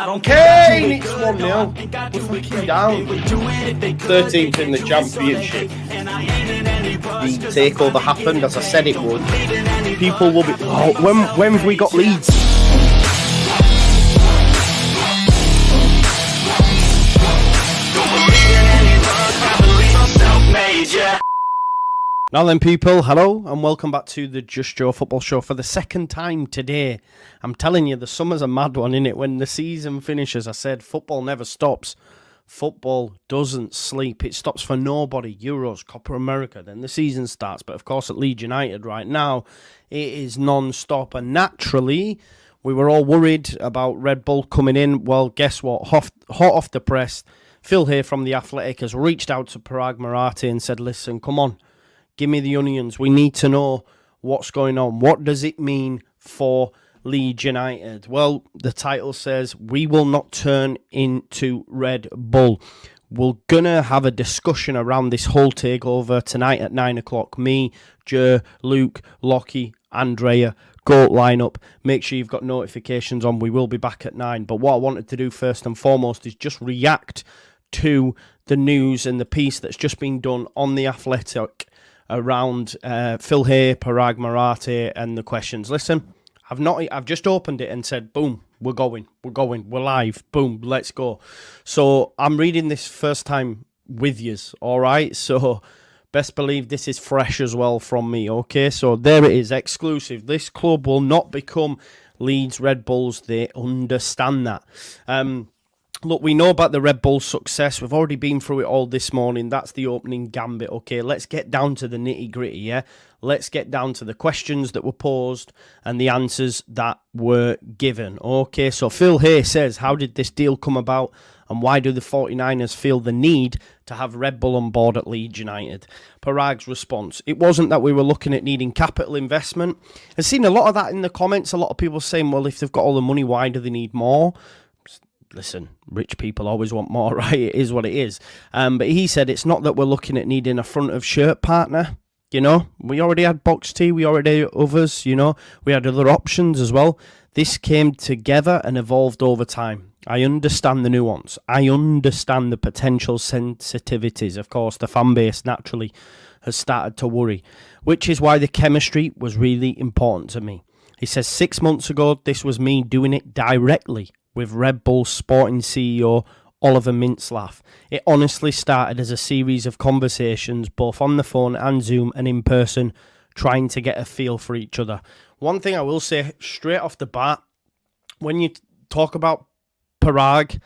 Kane, it's 1-0. We're fucking down. 13th in the championship. The takeover happened as I said it would. People will be... Oh, when have we got Leeds? Now then, people, hello and welcome back to the Just Joe Football Show for the second time today. I'm telling you, the summer's a mad one, innit? When the season finishes, I said football never stops. Football doesn't sleep. It stops for nobody. Euros, Copa America, then the season starts. But of course, at Leeds United right now, it is non-stop. And naturally, we were all worried about Red Bull coming in. Well, guess what? Hot off the press, Phil here from The Athletic has reached out to Paraag Marathe and said, listen, come on. Give me the onions. We need to know what's going on. What does it mean for Leeds United? Well, the title says, we will not turn into Red Bull. We're going to have a discussion around this whole takeover tonight at 9 o'clock. Me, Joe, Luke, Lockie, Andrea, GOAT lineup. Make sure you've got notifications on. We will be back at 9. But what I wanted to do first and foremost is just react to the news and the piece that's just been done on The Athletic around Phil here, Paraag Marathe, and the questions. Listen, I've just opened it and said, boom, we're going, we're live, boom, let's go. So I'm reading this first time with yous, all right? So best believe this is fresh as well from me, okay? So there it is, exclusive. This club will not become Leeds Red Bulls. They understand that. Look, we know about the Red Bull success. We've already been through it all this morning. That's the opening gambit. Okay, let's get down to the nitty-gritty, yeah? Let's get down to the questions that were posed and the answers that were given. Okay, so Phil here says, how did this deal come about and why do the 49ers feel the need to have Red Bull on board at Leeds United? Paraag's response, it wasn't that we were looking at needing capital investment. I've seen a lot of that in the comments. A lot of people saying, well, if they've got all the money, why do they need more? Listen, rich people always want more, right? It is what it is. But he said it's not that we're looking at needing a front of shirt partner. You know, we already had Box T, we already had others, you know. We had other options as well. This came together and evolved over time. I understand the nuance. I understand the potential sensitivities. Of course, the fan base naturally has started to worry, which is why the chemistry was really important to me. He says 6 months ago, this was me doing it directly with Red Bull Sporting CEO Oliver Mintzlaff. It honestly started as a series of conversations, both on the phone and Zoom and in person, trying to get a feel for each other. One thing I will say straight off the bat, when you talk about Paraag,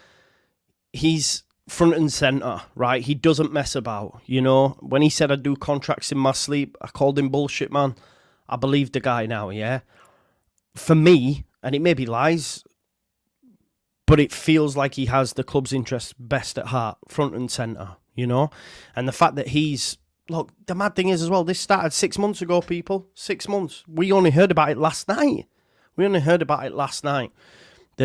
he's front and centre, right? He doesn't mess about, you know. When he said I do contracts in my sleep, I called him bullshit, man. I believe the guy now, yeah? For me, and it may be lies, but it feels like he has the club's interests best at heart, front and centre, you know? And the fact that he's... Look, the mad thing is as well, this started 6 months ago, people. 6 months. We only heard about it last night. They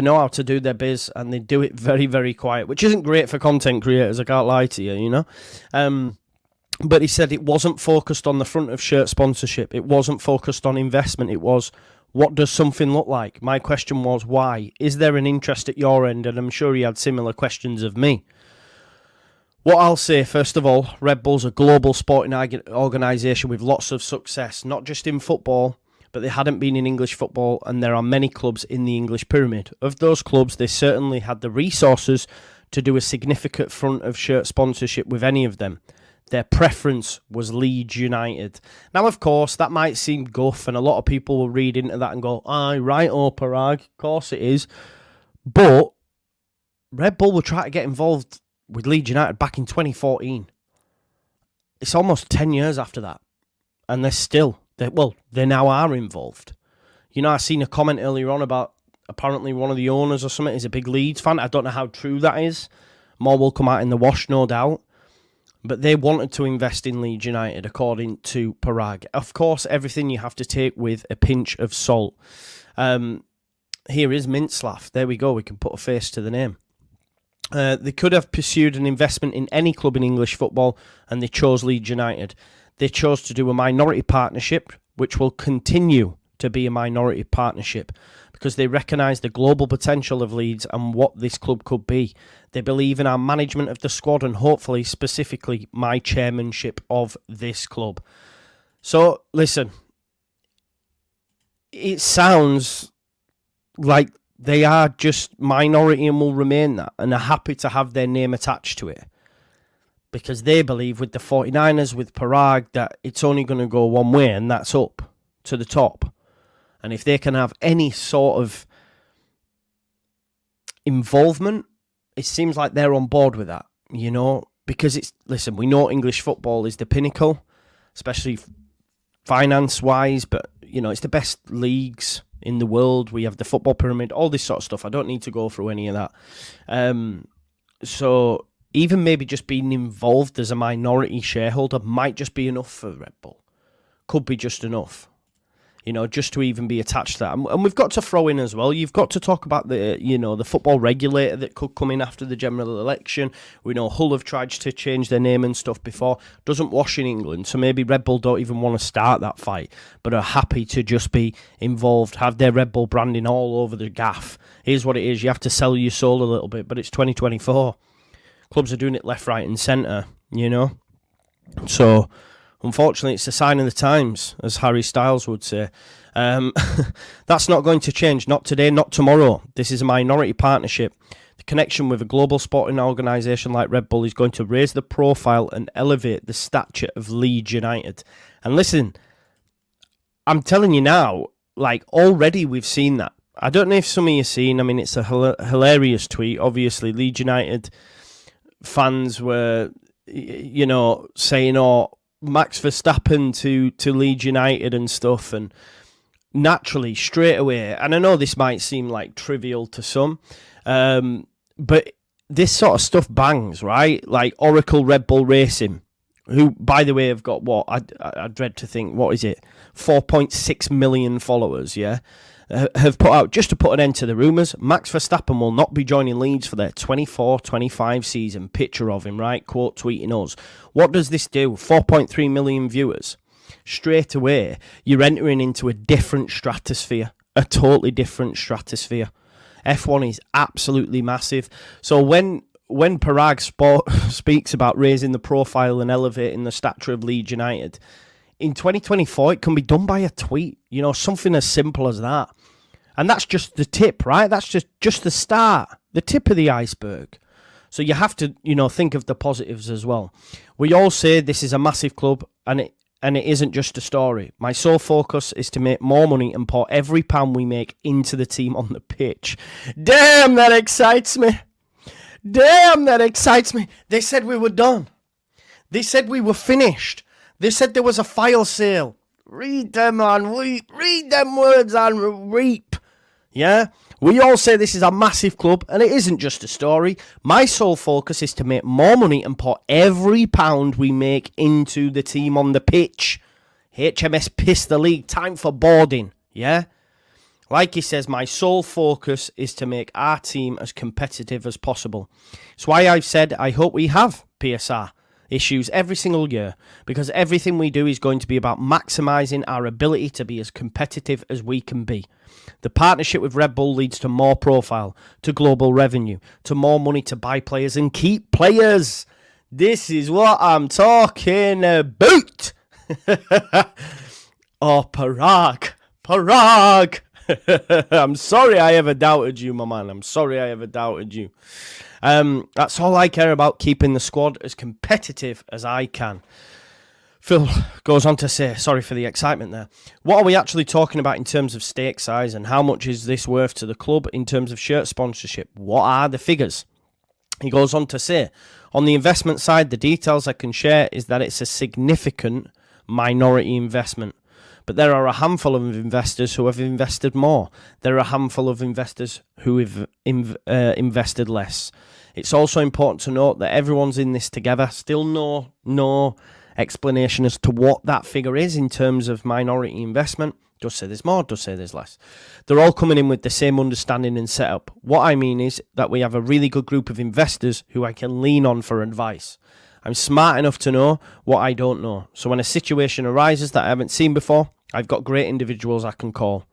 know how to do their biz, and they do it very, very quiet, which isn't great for content creators, I can't lie to you, you know? But he said it wasn't focused on the front of shirt sponsorship. It wasn't focused on investment. It was... what does something look like? My question was, why? Is there an interest at your end? And I'm sure he had similar questions of me. What I'll say, first of all, Red Bull's a global sporting organisation with lots of success, not just in football, but they hadn't been in English football, and there are many clubs in the English pyramid. Of those clubs, they certainly had the resources to do a significant front of shirt sponsorship with any of them. Their preference was Leeds United. Now, of course, that might seem guff, and a lot of people will read into that and go, aye, right, Paraag, of course it is. But Red Bull will try to get involved with Leeds United back in 2014. It's almost 10 years after that. And they now are involved. You know, I seen a comment earlier on about apparently one of the owners or something is a big Leeds fan. I don't know how true that is. More will come out in the wash, no doubt. But they wanted to invest in Leeds United, according to Paraag. Of course, everything you have to take with a pinch of salt. Here is Mintzlaff. There we go. We can put a face to the name. They could have pursued an investment in any club in English football, and they chose Leeds United. They chose to do a minority partnership, which will continue to be a minority partnership. because they recognise the global potential of Leeds and what this club could be. They believe in our management of the squad and hopefully specifically my chairmanship of this club. So, listen, it sounds like they are just minority and will remain that and are happy to have their name attached to it because they believe with the 49ers, with Paraag, that it's only going to go one way and that's up to the top. And if they can have any sort of involvement, it seems like they're on board with that, you know, because listen, we know English football is the pinnacle, especially finance-wise, but, you know, it's the best leagues in the world. We have the football pyramid, all this sort of stuff. I don't need to go through any of that. So even maybe just being involved as a minority shareholder might just be enough for Red Bull. Could be just enough, you know, just to even be attached to that. And we've got to throw in as well, you've got to talk about the football regulator that could come in after the general election. We know Hull have tried to change their name and stuff before. Doesn't wash in England, so maybe Red Bull don't even want to start that fight, but are happy to just be involved, have their Red Bull branding all over the gaff. Here's what it is, you have to sell your soul a little bit, but it's 2024. Clubs are doing it left, right and centre, you know. So unfortunately, it's a sign of the times, as Harry Styles would say. That's not going to change. Not today, not tomorrow. This is a minority partnership. The connection with a global sporting organisation like Red Bull is going to raise the profile and elevate the stature of Leeds United. And listen, I'm telling you now, like already we've seen that. I don't know if some of you have seen, I mean, it's a hilarious tweet. Obviously, Leeds United fans were, you know, saying, oh, Max Verstappen to Leeds United and stuff, and naturally straight away, and I know this might seem like trivial to some, but this sort of stuff bangs, right? Like Oracle Red Bull Racing, who, by the way, have got what I dread to think, what is it, 4.6 million followers, yeah, have put out, just to put an end to the rumours, Max Verstappen will not be joining Leeds for their 24-25 season. Picture of him, right? Quote tweeting us. What does this do? 4.3 million viewers. Straight away, you're entering into a different stratosphere, a totally different stratosphere. F1 is absolutely massive. So when Paraag speaks about raising the profile and elevating the stature of Leeds United, in 2024, it can be done by a tweet, you know, something as simple as that. And that's just the tip, right? That's just the start, the tip of the iceberg. So you have to, you know, think of the positives as well. We all say this is a massive club, and it isn't just a story. My sole focus is to make more money and pour every pound we make into the team on the pitch. Damn, that excites me. Damn, that excites me. They said we were done. They said we were finished. They said there was a file sale. Read them and weep. Read them words and reap. Yeah? We all say this is a massive club, and it isn't just a story. My sole focus is to make more money and pour every pound we make into the team on the pitch. HMS pissed the league. Time for boarding. Yeah? Like he says, my sole focus is to make our team as competitive as possible. It's why I've said I hope we have PSR issues every single year, because everything we do is going to be about maximising our ability to be as competitive as we can be. The partnership with Red Bull leads to more profile, to global revenue, to more money to buy players and keep players. This is what I'm talking about. Oh, Paraag. I'm sorry I ever doubted you, my man. I'm sorry I ever doubted you. That's all I care about, keeping the squad as competitive as I can. Phil goes on to say, sorry for the excitement there, what are we actually talking about in terms of stake size, and how much is this worth to the club in terms of shirt sponsorship? What are the figures? He goes on to say, on the investment side, the details I can share is that it's a significant minority investment. But there are a handful of investors who have invested more. There are a handful of investors who have invested less. It's also important to note that everyone's in this together. Still no explanation as to what that figure is in terms of minority investment. Does say there's more, does say there's less. They're all coming in with the same understanding and setup. What I mean is that we have a really good group of investors who I can lean on for advice. I'm smart enough to know what I don't know. So when a situation arises that I haven't seen before, I've got great individuals I can call.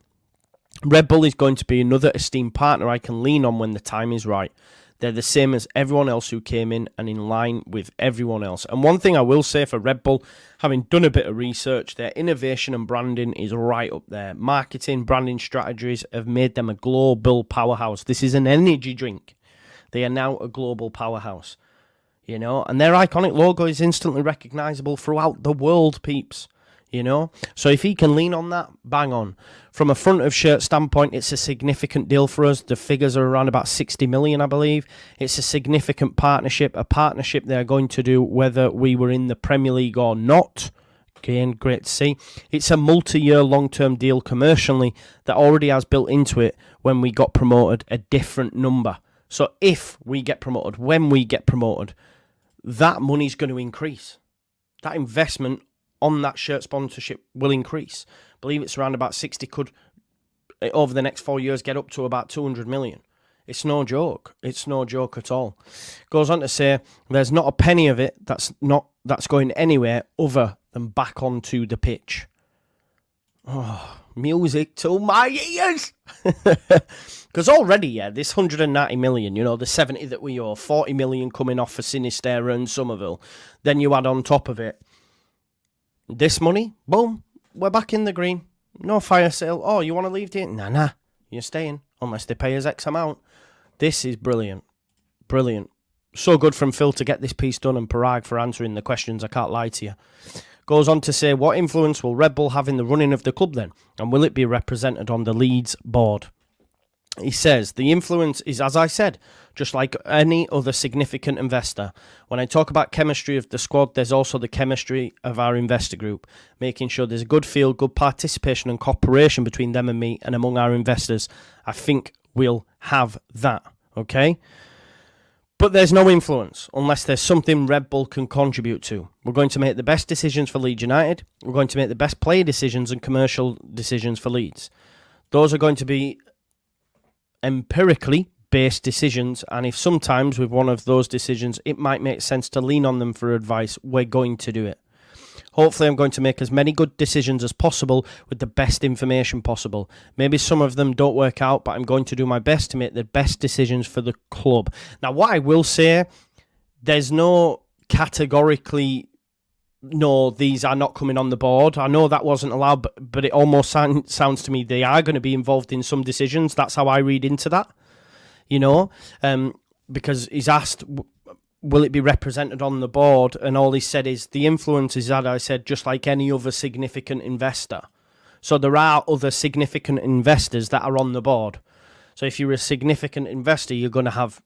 Red Bull is going to be another esteemed partner I can lean on when the time is right. They're the same as everyone else who came in and in line with everyone else. And one thing I will say for Red Bull, having done a bit of research, their innovation and branding is right up there. Marketing, branding strategies have made them a global powerhouse. This is an energy drink. They are now a global powerhouse, you know, and their iconic logo is instantly recognizable throughout the world, peeps. You know, so if he can lean on that, bang on. From a front of shirt standpoint, it's a significant deal for us. The figures are around about 60 million, I believe. It's a significant partnership, a partnership they're going to do whether we were in the Premier League or not. Again, great to see. It's a multi-year long-term deal commercially that already has built into it when we got promoted a different number. So if we get promoted, when we get promoted, that money's going to increase. That investment on that shirt sponsorship will increase. I believe it's around about 60, could over the next 4 years get up to about 200 million. It's no joke. It's no joke at all. Goes on to say there's not a penny of it that's going anywhere other than back onto the pitch. Oh, music to my ears. Because already, yeah, this 190 million, you know, the 70 that we owe, 40 million coming off for Sinisterra and Somerville. Then you add on top of it this money, boom, we're back in the green. No fire sale. Oh, you want to leave the... Nah, you're staying, unless they pay us X amount. This is brilliant. Brilliant. So good from Phil to get this piece done, and Paraag for answering the questions, I can't lie to you. Goes on to say, what influence will Red Bull have in the running of the club then? And will it be represented on the Leeds board? He says, the influence is, as I said, just like any other significant investor. When I talk about chemistry of the squad, there's also the chemistry of our investor group, making sure there's a good feel, good participation and cooperation between them and me and among our investors. I think we'll have that, okay? But there's no influence unless there's something Red Bull can contribute to. We're going to make the best decisions for Leeds United. We're going to make the best player decisions and commercial decisions for Leeds. Those are going to be empirically based decisions, and if sometimes with one of those decisions it might make sense to lean on them for advice, we're going to do it. Hopefully I'm going to make as many good decisions as possible with the best information possible. Maybe some of them don't work out, but I'm going to do my best to make the best decisions for the club. Now, what I will say, there's no categorically, no, these are not coming on the board. I know that wasn't allowed, but it almost sounds to me they are going to be involved in some decisions. That's how I read into that, you know, because he's asked, will it be represented on the board? And all he said is the influence is, as I said, just like any other significant investor. So there are other significant investors that are on the board. So if you're a significant investor, you're going to have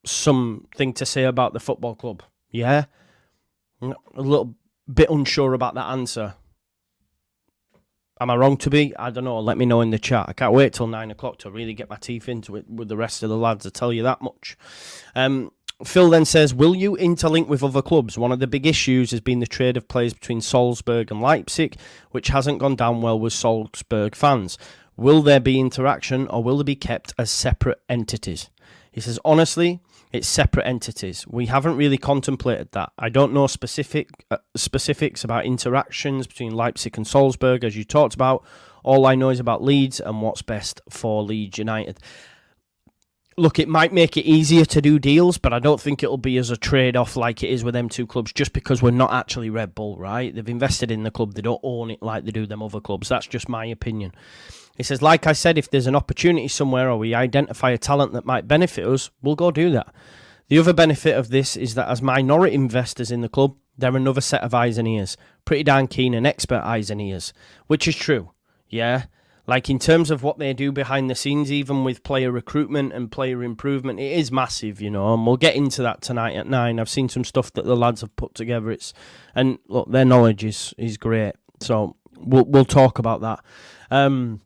something to say about the football club. Yeah? A little bit unsure about that answer. Am I wrong to be? I don't know. Let me know in the chat. I can't wait till 9 o'clock to really get my teeth into it with the rest of the lads, I tell you that much. Phil then says, will you interlink with other clubs? One of the big issues has been the trade of players between Salzburg and Leipzig, which hasn't gone down well with Salzburg fans. Will there be interaction, or will they be kept as separate entities? He says, honestly, it's separate entities. We haven't really contemplated that. I don't know specifics about interactions between Leipzig and Salzburg, as you talked about. All I know is about Leeds and what's best for Leeds United. Look, it might make it easier to do deals, but I don't think it'll be as a trade-off like it is with them two clubs, just because we're not actually Red Bull, right? They've invested in the club. They don't own it like they do them other clubs. That's just my opinion. He says, like I said, if there's an opportunity somewhere or we identify a talent that might benefit us, we'll go do that. The other benefit of this is that as minority investors in the club, they're another set of eyes and ears. Pretty darn keen and expert eyes and ears, which is true, yeah? Like in terms of what they do behind the scenes, even with player recruitment and player improvement, it is massive, you know, and we'll get into that tonight at 9. I've seen some stuff that the lads have put together. And look, their knowledge is great. So we'll talk about that.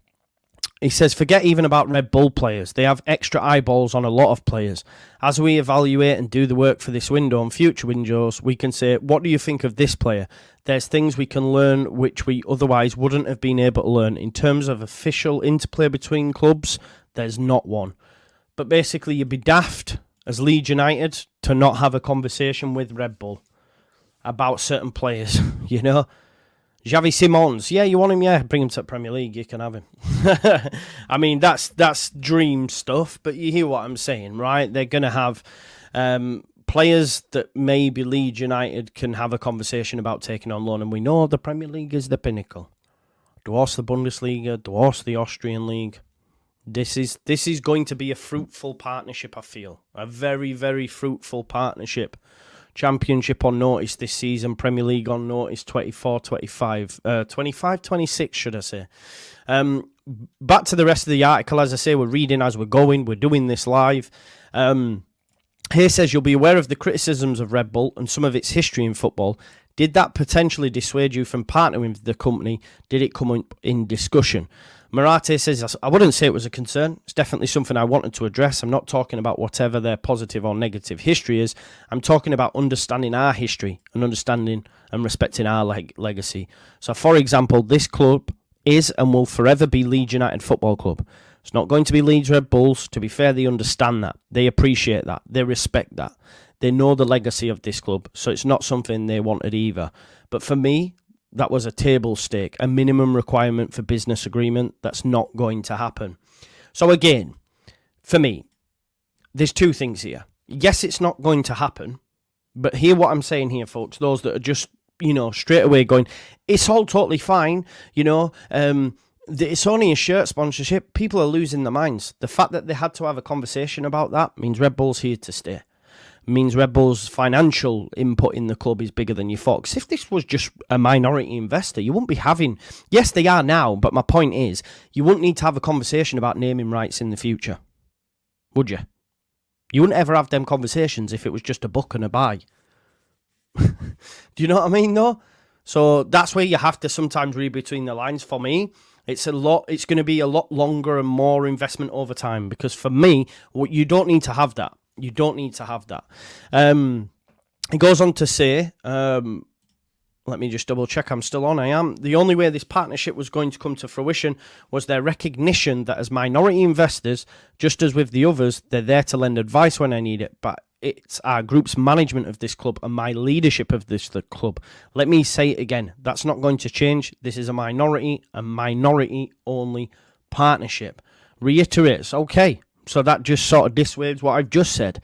He says, forget even about Red Bull players. They have extra eyeballs on a lot of players. As we evaluate and do the work for this window and future windows, we can say, what do you think of this player? There's things we can learn which we otherwise wouldn't have been able to learn. In terms of official interplay between clubs, there's not one. But basically, you'd be daft as Leeds United to not have a conversation with Red Bull about certain players, you know? Xavi Simons, yeah, you want him? Yeah, bring him to the Premier League. You can have him. I mean, that's dream stuff, but you hear what I'm saying, right? They're going to have players that maybe Leeds United can have a conversation about taking on loan, and we know the Premier League is the pinnacle. Dwarfs the Bundesliga, dwarfs the Austrian League. This is going to be a fruitful partnership, I feel. A very, very fruitful partnership. Championship on notice this season, Premier League on notice 25-26 should I say. Back to the rest of the article. As I say, we're reading as we're going, we're doing this live. Here says you'll be aware of the criticisms of Red Bull and some of its history in football. Did that potentially dissuade you from partnering with the company? Did it come up in discussion? Marathe says, I wouldn't say it was a concern. It's definitely something I wanted to address. I'm not talking about whatever their positive or negative history is. I'm talking about understanding our history and understanding and respecting our legacy. So, for example, this club is and will forever be Leeds United Football Club. It's not going to be Leeds Red Bulls. To be fair, they understand that. They appreciate that. They respect that. They know the legacy of this club. So it's not something they wanted either. But for me, that was a table stake, a minimum requirement for business agreement. That's not going to happen. So again, for me, there's two things here. Yes, it's not going to happen, but hear what I'm saying here, folks. Those that are just, straight away going, it's all totally fine, it's only a shirt sponsorship. People are losing their minds. The fact that they had to have a conversation about that means Red Bull's here to stay. Means Red Bull's financial input in the club is bigger than you thought. Because if this was just a minority investor, you wouldn't be having... Yes, they are now, but my point is, you wouldn't need to have a conversation about naming rights in the future. Would you? You wouldn't ever have them conversations if it was just a buck and a buy. Do you know what I mean, though? So that's where you have to sometimes read between the lines. For me, it's going to be a lot longer and more investment over time. Because for me, you don't need to have that. You don't need to have that. It goes on to say, let me just double check I'm still on. I am. The only way this partnership was going to come to fruition was their recognition that as minority investors, just as with the others, they're there to lend advice when I need it. But it's our group's management of this club and my leadership of this club. Let me say it again. That's not going to change. This is a minority-only partnership. Reiterates, okay. So that just sort of dissuades what I've just said.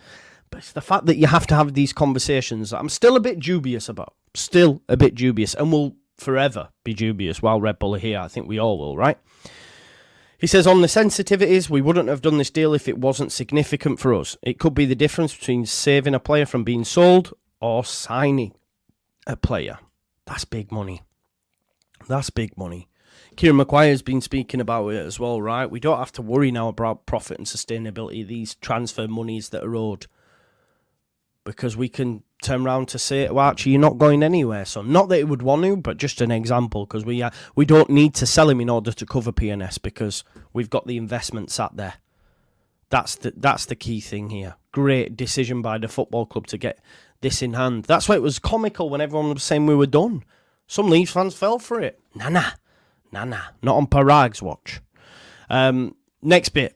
But it's the fact that you have to have these conversations that I'm still a bit dubious about. Still a bit dubious. And will forever be dubious while Red Bull are here. I think we all will, right? He says, on the sensitivities, we wouldn't have done this deal if it wasn't significant for us. It could be the difference between saving a player from being sold or signing a player. That's big money. That's big money. Kieran Maguire's been speaking about it as well, right? We don't have to worry now about profit and sustainability, these transfer monies that are owed. Because we can turn around to say, well, actually, you're not going anywhere. So not that it would want to, but just an example. Because we don't need to sell him in order to cover PNS because we've got the investment sat there. That's the key thing here. Great decision by the football club to get this in hand. That's why it was comical when everyone was saying we were done. Some Leeds fans fell for it. Nah. Not on Paraag's watch. Next bit.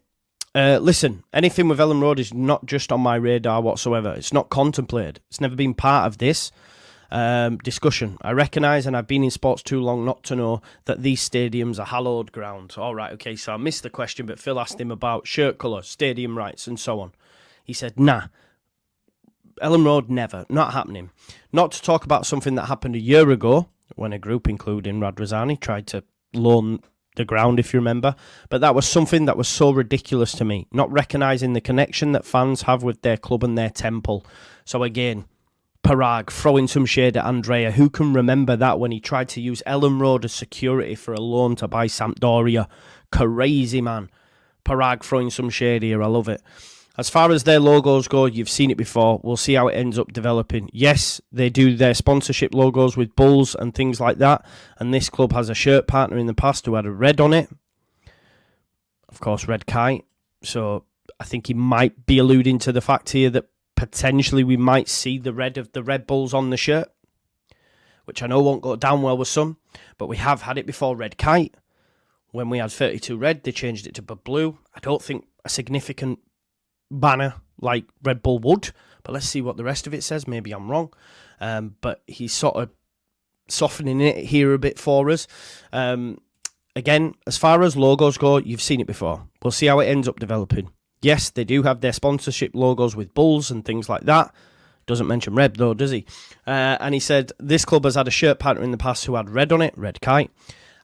Listen, anything with Ellen Road is not just on my radar whatsoever. It's not contemplated. It's never been part of this discussion. I recognise, and I've been in sports too long not to know, that these stadiums are hallowed ground. All right, okay, so I missed the question, but Phil asked him about shirt colour, stadium rights, and so on. He said, nah. Ellen Road, never. Not happening. Not to talk about something that happened a year ago, when a group, including Radrazani, tried to loan the ground, if you remember. But that was something that was so ridiculous to me. Not recognising the connection that fans have with their club and their temple. So again, Paraag throwing some shade at Andrea. Who can remember that when he tried to use Ellen Road as security for a loan to buy Sampdoria? Crazy, man. Paraag throwing some shade here. I love it. As far as their logos go, you've seen it before. We'll see how it ends up developing. Yes, they do their sponsorship logos with bulls and things like that. And this club has a shirt partner in the past who had a red on it. Of course, Red Kite. So I think he might be alluding to the fact here that potentially we might see the red of the Red Bulls on the shirt, which I know won't go down well with some. But we have had it before, Red Kite. When we had 32 red, they changed it to blue. I don't think a significant banner like Red Bull would, but let's see what the rest of it says. Maybe I'm wrong, but he's sort of softening it here a bit for us. Again, as far as logos go, you've seen it before. We'll see how it ends up developing. Yes, they do have their sponsorship logos with bulls and things like that. Doesn't mention red though, does he? And he said, this club has had a shirt partner in the past who had red on it, Red Kite.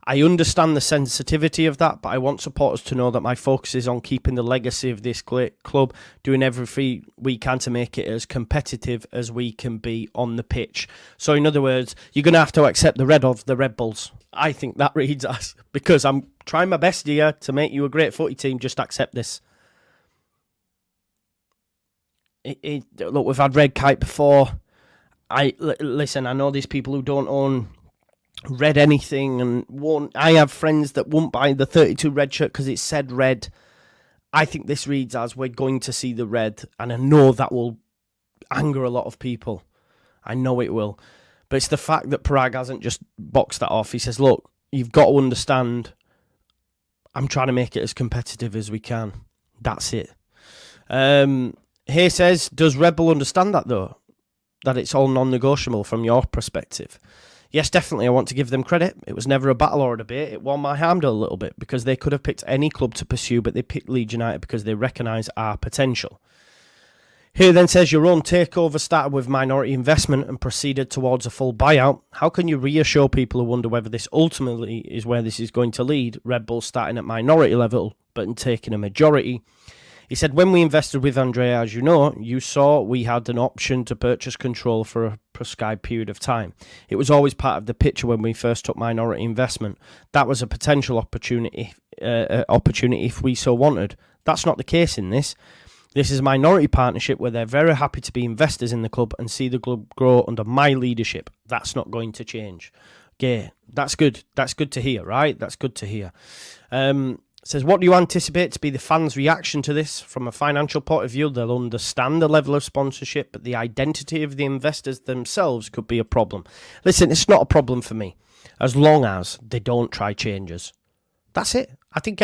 I understand the sensitivity of that, but I want supporters to know that my focus is on keeping the legacy of this club, doing everything we can to make it as competitive as we can be on the pitch. So in other words, you're going to have to accept the red of the Red Bulls. I think that reads as, because I'm trying my best here to make you a great footy team, just accept this. Look, we've had Red Kite before. Listen, I know these people who don't own red anything and won't. I have friends that won't buy the 32 red shirt because it said red. I think this reads as we're going to see the red, and I know that will anger a lot of people. I know it will. But it's the fact that Paraag hasn't just boxed that off. He says, look, you've got to understand, I'm trying to make it as competitive as we can. That's it. Here says, does Red Bull understand that though? That it's all non-negotiable from your perspective? Yes, definitely. I want to give them credit. It was never a battle or a debate. It warmed my heart a little bit because they could have picked any club to pursue, but they picked Leeds United because they recognise our potential. Here then says, your own takeover started with minority investment and proceeded towards a full buyout. How can you reassure people who wonder whether this ultimately is where this is going to lead? Red Bull starting at minority level, but taking a majority. He said, when we invested with Andrea, as you know, you saw we had an option to purchase control for a prescribed period of time. It was always part of the picture when we first took minority investment. That was a potential opportunity if we so wanted. That's not the case in this. This is a minority partnership where they're very happy to be investors in the club and see the club grow under my leadership. That's not going to change. Okay, that's good. That's good to hear, right? That's good to hear. Says, what do you anticipate to be the fans' reaction to this? From a financial point of view, they'll understand the level of sponsorship, but the identity of the investors themselves could be a problem. Listen, it's not a problem for me, as long as they don't try changes. That's it. I think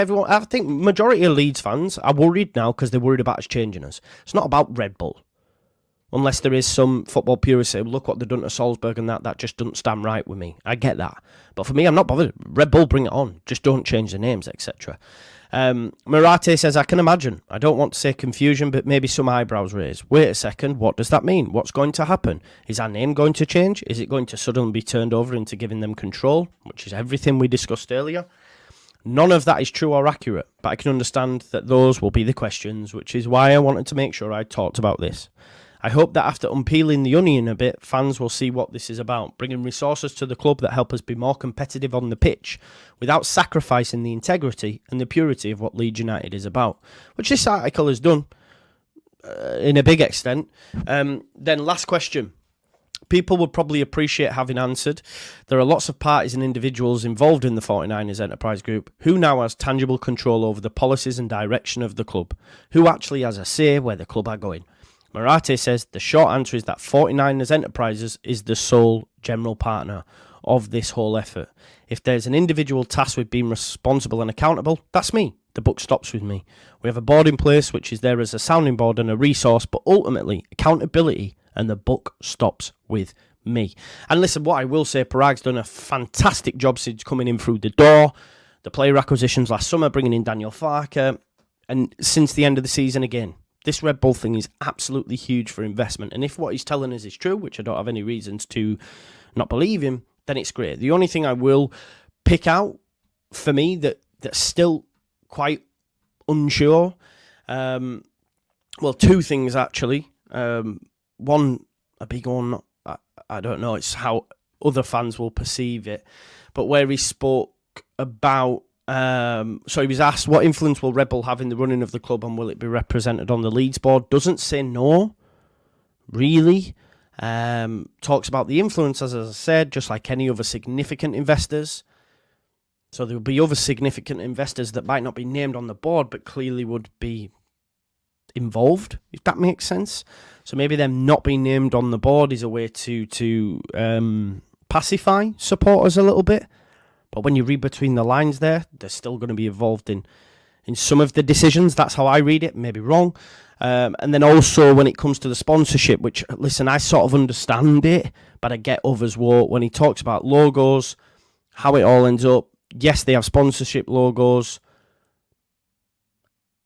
majority of Leeds fans are worried now because they're worried about us changing us. It's not about Red Bull. Unless there is some football purists say, look what they've done to Salzburg and that just doesn't stand right with me. I get that. But for me, I'm not bothered. Red Bull, bring it on. Just don't change the names, etc. Marathe says, I can imagine. I don't want to say confusion, but maybe some eyebrows raised. Wait a second, what does that mean? What's going to happen? Is our name going to change? Is it going to suddenly be turned over into giving them control, which is everything we discussed earlier? None of that is true or accurate, but I can understand that those will be the questions, which is why I wanted to make sure I talked about this. I hope that after unpeeling the onion a bit, fans will see what this is about, bringing resources to the club that help us be more competitive on the pitch without sacrificing the integrity and the purity of what Leeds United is about, which this article has done in a big extent. Then last question. People would probably appreciate having answered. There are lots of parties and individuals involved in the 49ers enterprise group. Who now has tangible control over the policies and direction of the club? Who actually has a say where the club are going? Marathe says the short answer is that 49ers Enterprises is the sole general partner of this whole effort. If there's an individual tasked with being responsible and accountable, that's me. The buck stops with me. We have a board in place which is there as a sounding board and a resource, but ultimately accountability and the buck stops with me. And listen, what I will say, Paraag's done a fantastic job since coming in through the door. The player acquisitions last summer, bringing in Daniel Farker, and since the end of the season again. This Red Bull thing is absolutely huge for investment. And if what he's telling us is true, which I don't have any reasons to not believe him, then it's great. The only thing I will pick out for me that's still quite unsure, well, two things actually. One, a big one, I don't know, it's how other fans will perceive it. But where he spoke about, so he was asked, what influence will Red Bull have in the running of the club and will it be represented on the Leeds board? Doesn't say no, really. Talks about the influence, as I said, just like any other significant investors. So there will be other significant investors that might not be named on the board, but clearly would be involved, if that makes sense. So maybe them not being named on the board is a way to pacify supporters a little bit. But when you read between the lines there, they're still going to be involved in some of the decisions. That's how I read it, maybe wrong. And then also when it comes to the sponsorship, which, listen, I sort of understand it, but I get others won't. When he talks about logos, how it all ends up, yes, they have sponsorship logos.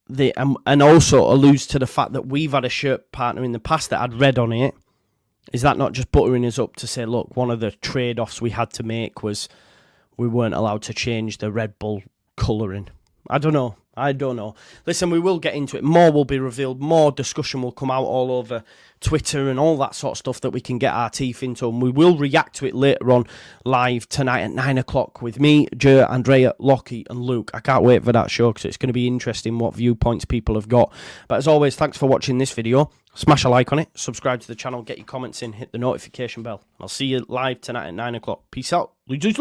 And also alludes to the fact that we've had a shirt partner in the past that had red on it. Is that not just buttering us up to say, look, one of the trade-offs we had to make was we weren't allowed to change the Red Bull colouring? I don't know. Listen, we will get into it. More will be revealed. More discussion will come out all over Twitter and all that sort of stuff that we can get our teeth into. And we will react to it later on live tonight at 9 o'clock with me, Joe, Andrea, Lockie and Luke. I can't wait for that show because it's going to be interesting what viewpoints people have got. But as always, thanks for watching this video. Smash a like on it. Subscribe to the channel. Get your comments in. Hit the notification bell. I'll see you live tonight at 9 o'clock. Peace out. Leeds United.